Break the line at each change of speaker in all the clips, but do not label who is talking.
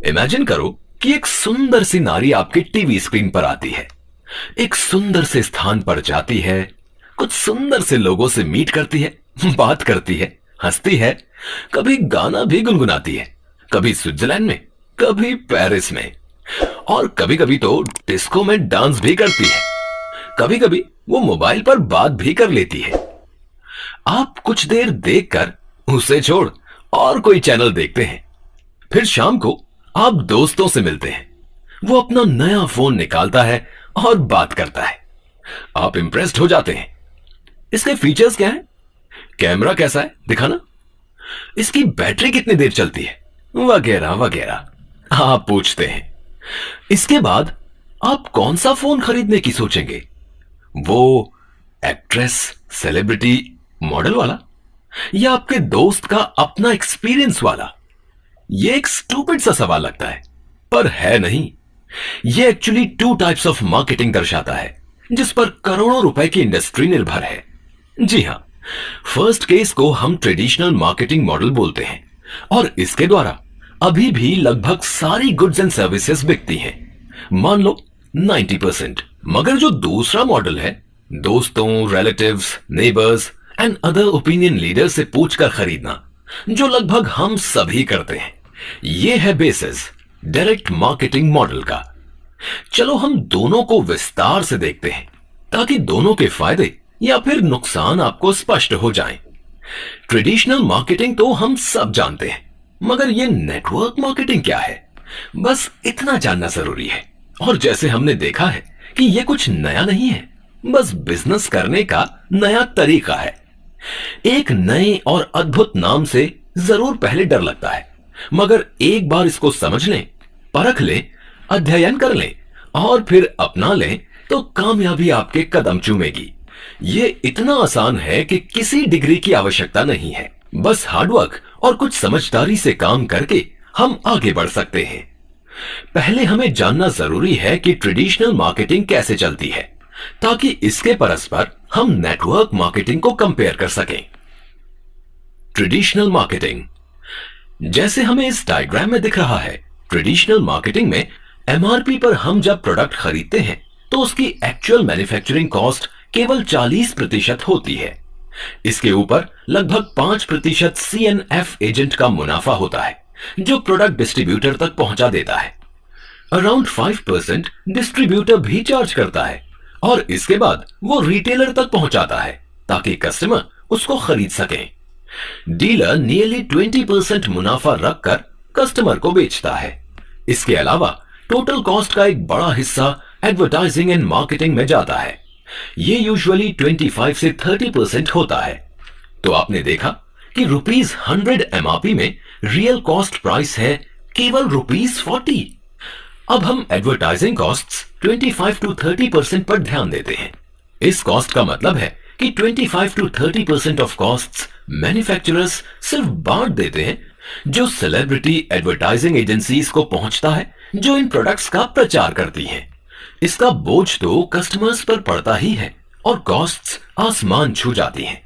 Imagine करो कि एक सुंदर सी नारी आपके टीवी स्क्रीन पर आती है, एक सुंदर से स्थान पर जाती है, कुछ सुंदर से लोगों से मीट करती है, बात करती है, हंसती है, कभी गाना भी गुनगुनाती है, कभी स्विट्जरलैंड में, कभी पेरिस में, और कभी कभी तो डिस्को में डांस भी करती है। कभी कभी वो मोबाइल पर बात भी कर लेती है। आप कुछ देर देखकर उसे छोड़ और कोई चैनल देखते हैं। फिर शाम को आप दोस्तों से मिलते हैं। वो अपना नया फोन निकालता है और बात करता है। आप इंप्रेस्ड हो जाते हैं। इसके फीचर्स क्या हैं? कैमरा कैसा है दिखाना, इसकी बैटरी कितनी देर चलती है, वगैरह वगैरह आप पूछते हैं। इसके बाद आप कौन सा फोन खरीदने की सोचेंगे? वो एक्ट्रेस, सेलिब्रिटी, मॉडल वाला, या आपके दोस्त का अपना एक्सपीरियंस वाला? ये एक स्टूपिड सा सवाल लगता है, पर है नहीं। ये actually two types of marketing दर्शाता है जिस पर करोड़ों रुपए की इंडस्ट्री निर्भर है। जी हां, फर्स्ट केस को हम ट्रेडिशनल मार्केटिंग मॉडल बोलते हैं और इसके द्वारा अभी भी लगभग सारी गुड्स एंड सर्विसेज बिकती हैं, मान लो 90%। मगर जो दूसरा मॉडल है, दोस्तों, relatives, neighbours and other opinion leader से पूछकर खरीदना, जो लगभग हम सभी करते हैं, ये है बेसिस डायरेक्ट मार्केटिंग मॉडल का। चलो हम दोनों को विस्तार से देखते हैं ताकि दोनों के फायदे या फिर नुकसान आपको स्पष्ट हो जाएं। ट्रेडिशनल मार्केटिंग तो हम सब जानते हैं, मगर ये नेटवर्क मार्केटिंग क्या है, बस इतना जानना जरूरी है। और जैसे हमने देखा है कि ये कुछ नया नहीं है, बस बिजनेस करने का नया तरीका है। एक नए और अद्भुत नाम से जरूर पहले डर लगता है, मगर एक बार इसको समझ लें, परख लें, अध्ययन कर लें और फिर अपना लें तो कामयाबी आपके कदम चूमेगी। ये इतना आसान है कि किसी डिग्री की आवश्यकता नहीं है, बस हार्डवर्क और कुछ समझदारी से काम करके हम आगे बढ़ सकते हैं। पहले हमें जानना जरूरी है कि ट्रेडिशनल मार्केटिंग कैसे चलती है, ताकि इसके परस्पर हम नेटवर्क मार्केटिंग को कंपेयर कर सकें। ट्रेडिशनल मार्केटिंग, जैसे हमें इस डायग्राम में दिख रहा है, ट्रेडिशनल मार्केटिंग में एमआरपी पर हम जब प्रोडक्ट खरीदते हैं तो उसकी एक्चुअल मैन्युफैक्चरिंग कॉस्ट केवल 40% होती है। इसके ऊपर लगभग 5% CNF एजेंट का मुनाफा होता है जो प्रोडक्ट डिस्ट्रीब्यूटर तक पहुंचा देता है। अराउंड 5% डिस्ट्रीब्यूटर भी चार्ज करता है और इसके बाद वो रिटेलर तक पहुंचाता है ताकि कस्टमर उसको खरीद सकें। डीलर नियरली 20% मुनाफा रखकर कस्टमर को बेचता है। इसके अलावा टोटल कॉस्ट का एक बड़ा हिस्सा एडवर्टाइजिंग एंड मार्केटिंग में जाता है। ये यूजुअली 25 से 30% होता है। तो आपने देखा कि ₹100 एमआरपी में रियल कॉस्ट प्राइस है केवल ₹40। अब हम एडवर्टाइजिंग कॉस्ट्स 25 to 30% पर ध्यान देते हैं। इस कॉस्ट का मतलब है कि 25 to 30% ऑफ कॉस्ट्स मैन्युफैक्चरर्स सिर्फ बांट देते हैं, जो सेलिब्रिटी एडवर्टाइजिंग एजेंसीज को पहुंचता है जो इन प्रोडक्ट्स का प्रचार करती हैं। इसका बोझ तो कस्टमर्स पर पड़ता ही है और कॉस्ट्स आसमान छू जाती हैं।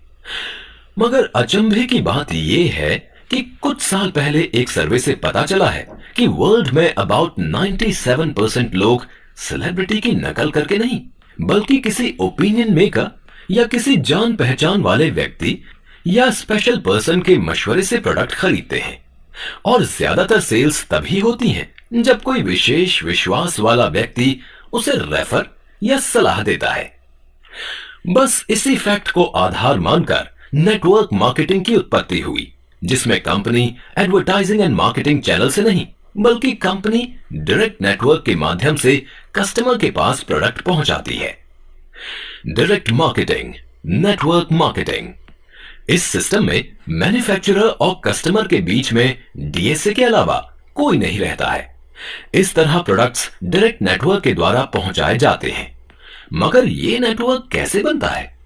मगर अचंभे की बात यह है कि कुछ साल पहले एक सर्वे से पता चला है कि वर्ल्ड में अबाउट 97% लोग सेलिब्रिटी की नकल करके नहीं, बल्कि किसी ओपिनियन मेकर या किसी जान पहचान वाले व्यक्ति या स्पेशल पर्सन के मशवरे से प्रोडक्ट खरीदते हैं। और ज्यादातर सेल्स तभी होती हैं जब कोई विशेष विश्वास वाला व्यक्ति उसे रेफर या सलाह देता है। बस इसी फैक्ट को आधार मानकर नेटवर्क मार्केटिंग की उत्पत्ति हुई, जिसमें company advertising and marketing channel से नहीं, बल्कि कंपनी डायरेक्ट नेटवर्क के माध्यम से कस्टमर के पास प्रोडक्ट पहुंचाती है। डायरेक्ट मार्केटिंग, नेटवर्क मार्केटिंग, इस सिस्टम में मैन्युफैक्चरर और कस्टमर के बीच में डीएसए के अलावा कोई नहीं रहता है। इस तरह प्रोडक्ट्स डायरेक्ट नेटवर्क के द्वारा पहुंचाए जाते हैं। मगर ये नेटवर्क कैसे बनता है?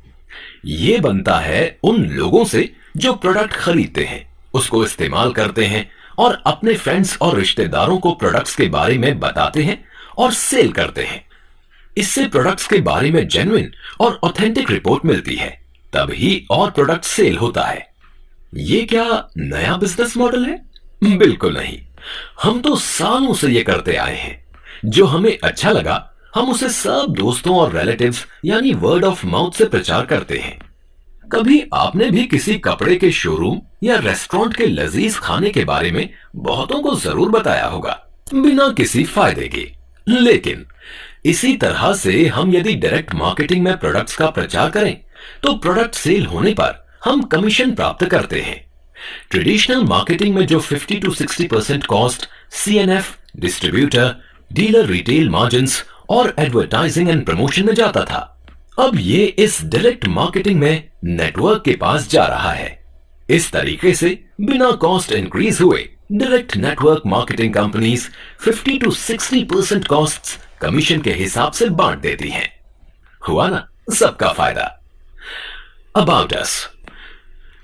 ये बनता है उन लोगों से जो प्रोडक्ट खरीदते हैं, उसको इस्तेमाल करते हैं और अपने फ्रेंड्स और रिश्तेदारों को प्रोडक्ट्स के बारे में बताते हैं और सेल करते हैं। इससे प्रोडक्ट्स के बारे में जेन्युइन और ऑथेंटिक रिपोर्ट मिलती है, तभी और प्रोडक्ट सेल होता है। ये क्या नया बिजनेस मॉडल है? बिल्कुल नहीं। हम तो सालों से ये करते आए हैं। जो हमें अच्छा लगा हम उसे सब दोस्तों और रिलेटिव्स यानी वर्ड ऑफ माउथ से प्रचार करते हैं। कभी आपने भी किसी कपड़े के शोरूम या रेस्टोरेंट के लजीज खाने के बारे में बहुतों को जरूर बताया होगा, बिना किसी फायदे के। लेकिन इसी तरह से हम यदि डायरेक्ट मार्केटिंग में प्रोडक्ट्स का प्रचार करें तो प्रोडक्ट सेल होने पर हम कमीशन प्राप्त करते हैं। ट्रेडिशनल मार्केटिंग में जो 50 to 60% cost CNF, distributor, dealer retail margins और एडवर्टाइजिंग एंड प्रमोशन में जाता था, अब ये इस डायरेक्ट मार्केटिंग में नेटवर्क के पास जा रहा है। इस तरीके से बिना कॉस्ट इंक्रीज हुए direct network marketing companies 50 to 60% costs commission के हिसाब से बांट देती हैं। हुआ ना सबका फायदा। About us.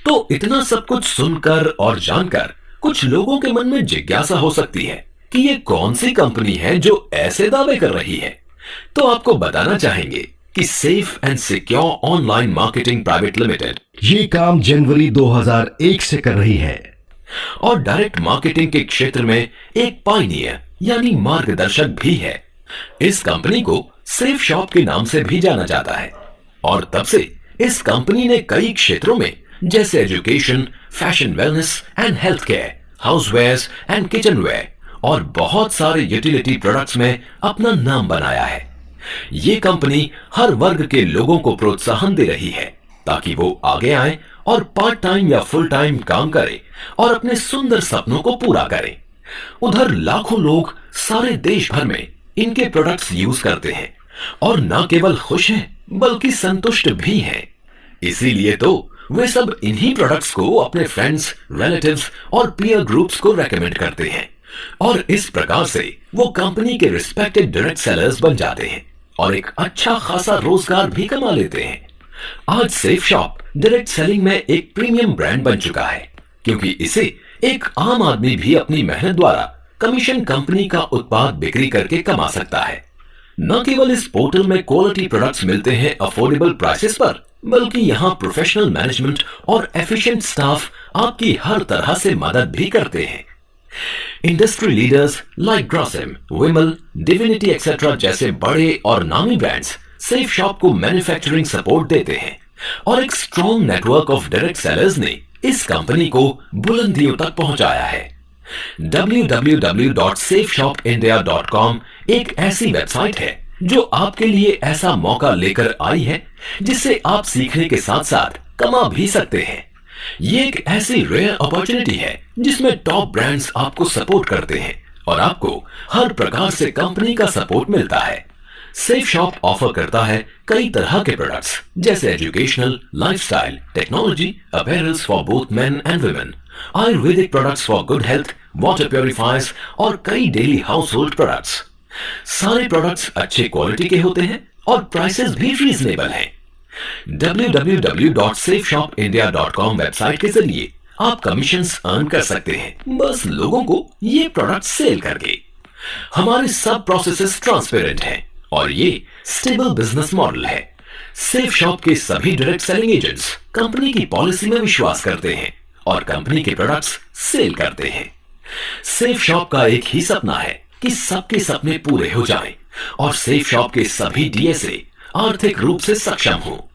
तो इतना सब कुछ सुनकर और जानकर कुछ लोगों के मन में जिज्ञासा हो सकती है कि ये कौन सी कंपनी है जो ऐसे दावे कर रही है। तो आपको बताना चाहेंगे कि safe and secure online marketing private limited
ये काम जनवरी 2001 से कर रही है
और डायरेक्ट मार्केटिंग के क्षेत्र में एक पायनियर यानी मार्गदर्शक भी है। इस कंपनी को सेफ शॉप के नाम से भी जाना जाता है और तब से इस कंपनी ने कई क्षेत्रों में जैसे education, fashion, wellness and health care, housewares and kitchenware और बहुत सारे यूटिलिटी प्रोडक्ट्स में अपना नाम बनाया है। ये कंपनी हर वर्ग के लोगों को प्रोत्साहन दे रही है ताकि वो आगे आए और पार्ट टाइम या फुल टाइम काम करें और अपने सुंदर सपनों को पूरा करें। उधर लाखों लोग सारे देश भर में इनके प्रोडक्ट्स यूज करते हैं और न केवल खुश हैं बल्कि संतुष्ट भी हैं। इसीलिए तो वे सब इन्हीं प्रोडक्ट्स को अपने फ्रेंड्स, रिलेटिव्स और पीयर ग्रुप्स को रेकमेंड करते हैं और इस प्रकार से वो कंपनी के रिस्पेक्टेड डायरेक्ट सेलर्स बन जाते हैं और एक अच्छा खासा रोजगार भी कमा लेते हैं। आज सेफ शॉप डायरेक्ट सेलिंग में एक प्रीमियम ब्रांड बन चुका है क्योंकि इसे एक आम आदमी भी अपनी मेहनत द्वारा कमीशन कंपनी का उत्पाद बिक्री करके कमा सकता है। न केवल इस पोर्टल में क्वालिटी प्रोडक्ट्स मिलते हैं अफोर्डेबल प्राइसेस पर, बल्कि यहाँ प्रोफेशनल मैनेजमेंट और एफिशिएंट स्टाफ आपकी हर तरह से मदद भी करते हैं। इंडस्ट्री लीडर्स लाइक ग्रॉसिम, विमल, डिविनिटी एक्सेट्रा जैसे बड़े और नामी ब्रांड्स सेफ शॉप को मैन्युफैक्चरिंग सपोर्ट देते हैं और एक strong network of direct sellers ने इस कंपनी को बुलंदियों तक पहुंचाया है। www.safeshopindia.com एक ऐसी वेबसाइट है जो आपके लिए ऐसा मौका लेकर आई है जिससे आप सीखने के साथ साथ कमा भी सकते हैं। ये एक ऐसी रेयर अपॉर्चुनिटी है जिसमें टॉप ब्रांड्स आपको सपोर्ट करते हैं और आपको हर प्रकार से कंपनी का सपोर्ट मिलता है। सेफ शॉप ऑफर करता है कई तरह के प्रोडक्ट्स जैसे educational, lifestyle, technology, apparels for both men and women, Ayurvedic products for good health, water purifiers और कई डेली हाउस होल्ड प्रोडक्ट्स। सारे प्रोडक्ट्स अच्छे क्वालिटी के होते हैं और प्राइसेस भी रीजनेबल हैं। www.safeshopindia.com वेबसाइट के जरिए आप कमीशंस अर्न कर सकते हैं बस लोगों को ये प्रोडक्ट सेल करके। हमारे सब प्रोसेसेस ट्रांसपेरेंट हैं और ये स्टेबल बिजनेस मॉडल है। सेफ शॉप के सभी डायरेक्ट सेलिंग एजेंट्स कंपनी की पॉलिसी में विश्वास करते हैं और कंपनी के प्रोडक्ट्स सेल करते हैं। सेफ शॉप का एक ही सपना है कि सबके सपने पूरे हो जाएं और सेफ शॉप के सभी डीएसए आर्थिक रूप से सक्षम हो।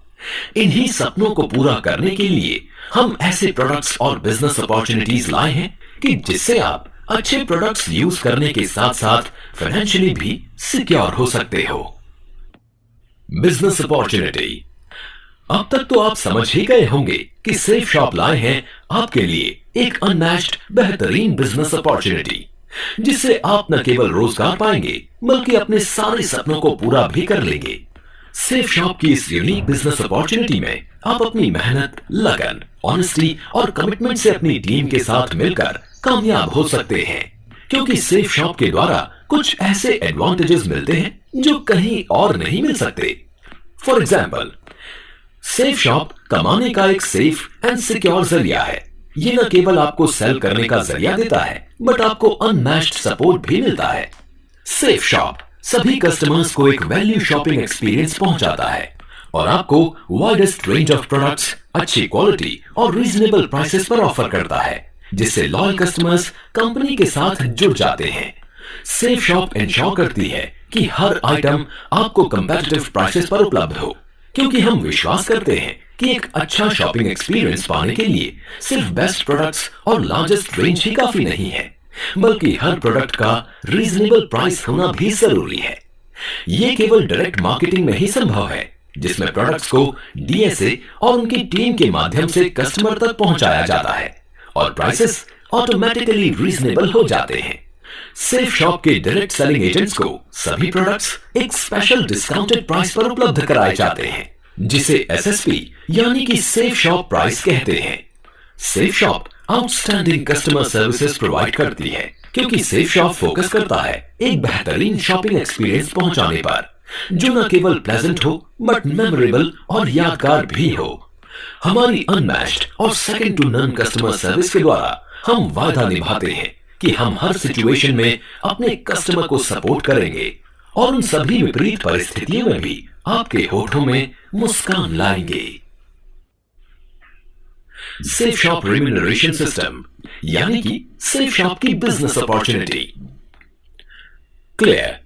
इन्हीं सपनों को पूरा करने के लिए हम ऐसे प्रोडक्ट्स और बिजनेस अपॉर्चुनिटीज लाए हैं कि जिससे आप अच्छे प्रोडक्ट्स यूज करने के साथ साथ फाइनेंशियली भी सिक्योर हो सकते हो। Business opportunity. अब तक तो आप समझ ही गए होंगे कि सेफ शॉप लाए हैं आपके लिए एक अनमैच्ड बेहतरीन बिजनेस अपॉर्चुनिटी जिससे आप न केवल रोजगार पाएंगे बल्कि अपने सारे सपनों को पूरा भी कर लेंगे। सेफ शॉप की इस यूनिक बिजनेस अपॉर्चुनिटी में आप अपनी मेहनत, लगन, ऑनेस्टी और कमिटमेंट से अपनी टीम के साथ मिलकर कामयाब हो सकते हैं क्योंकि सेफ शॉप के द्वारा कुछ ऐसे एडवांटेजेस मिलते हैं जो कहीं और नहीं मिल सकते। फॉर एग्जाम्पल, सेफ शॉप कमाने का एक सेफ एंड सिक्योर जरिया है। ये न केवल आपको सेल करने का जरिया देता है बट आपको अनमैच्ड सपोर्ट भी मिलता है। सेफ शॉप सभी कस्टमर्स को एक वैल्यू शॉपिंग एक्सपीरियंस पहुंचाता है और आपको वाइडेस्ट रेंज ऑफ प्रोडक्ट्स अच्छी क्वालिटी और रीजनेबल प्राइसेस पर ऑफर करता है जिससे लॉयल कस्टमर्स कंपनी के साथ जुड़ जाते हैं। सेफ शॉप इंश्योर करती है कि हर आइटम आपको कंपेटिटिव प्राइसेस पर उपलब्ध हो, क्योंकि हम विश्वास करते हैं कि एक अच्छा शॉपिंग एक्सपीरियंस पाने के लिए सिर्फ बेस्ट प्रोडक्ट्स और लार्जेस्ट रेंज ही काफी नहीं है, बल्कि हर प्रोडक्ट का रीजनेबल प्राइस होना भी जरूरी है। ये केवल डायरेक्ट मार्केटिंग में ही संभव है, जिसमें प्रोडक्ट्स को डीएसए और उनकी टीम के माध्यम से कस्टमर तक पहुंचाया जाता है और प्राइसेस ऑटोमेटिकली रीजनेबल हो जाते हैं। सेफ शॉप के डायरेक्ट सेलिंग एजेंट्स को सभी प्रोडक्ट्स एक स्पेशल डिस्काउंटेड प्राइस पर उपलब्ध कराए जाते हैं, जिसे एसएसपी यानी कि सेफ शॉप प्राइस कहते हैं। Safe shop outstanding customer services provide करती है, क्योंकि सेफ शॉप फोकस करता है एक बेहतरीन शॉपिंग एक्सपीरियंस पहुंचाने पर, जो न केवल प्लेजेंट हो बट मेमोरेबल और यादगार भी हो। हमारी अनमैच्ड और second to none customer service के द्वारा हम वादा निभाते हैं कि हम हर सिचुएशन में अपने कस्टमर को सपोर्ट करेंगे और उन सभी विपरीत परिस्थितियों में भी आपके होठों में मुस्कान लाएंगे। सेफ शॉप रेम्यूनरेशन सिस्टम यानी कि सेफ शॉप की business opportunity. Clear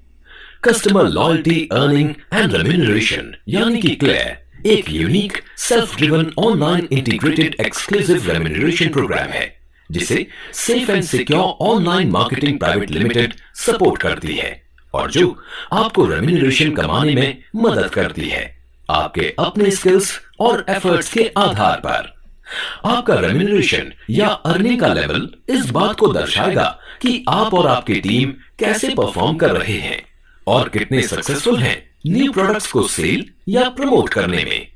customer loyalty earning and remuneration यानी कि क्लियर एक unique self driven online integrated exclusive remuneration programme है, जिसे safe and secure online marketing private limited support करती है और जो आपको रेम्यूनरेशन कमाने में मदद करती है, आपके अपने स्किल्स और एफर्ट्स के आधार पर। आपका रेम्यूनरेशन या अर्निंग का लेवल इस बात को दर्शाएगा कि आप और आपकी टीम कैसे परफॉर्म कर रहे हैं और कितने सक्सेसफुल हैं न्यू प्रोडक्ट्स को सेल या प्रमोट करने में।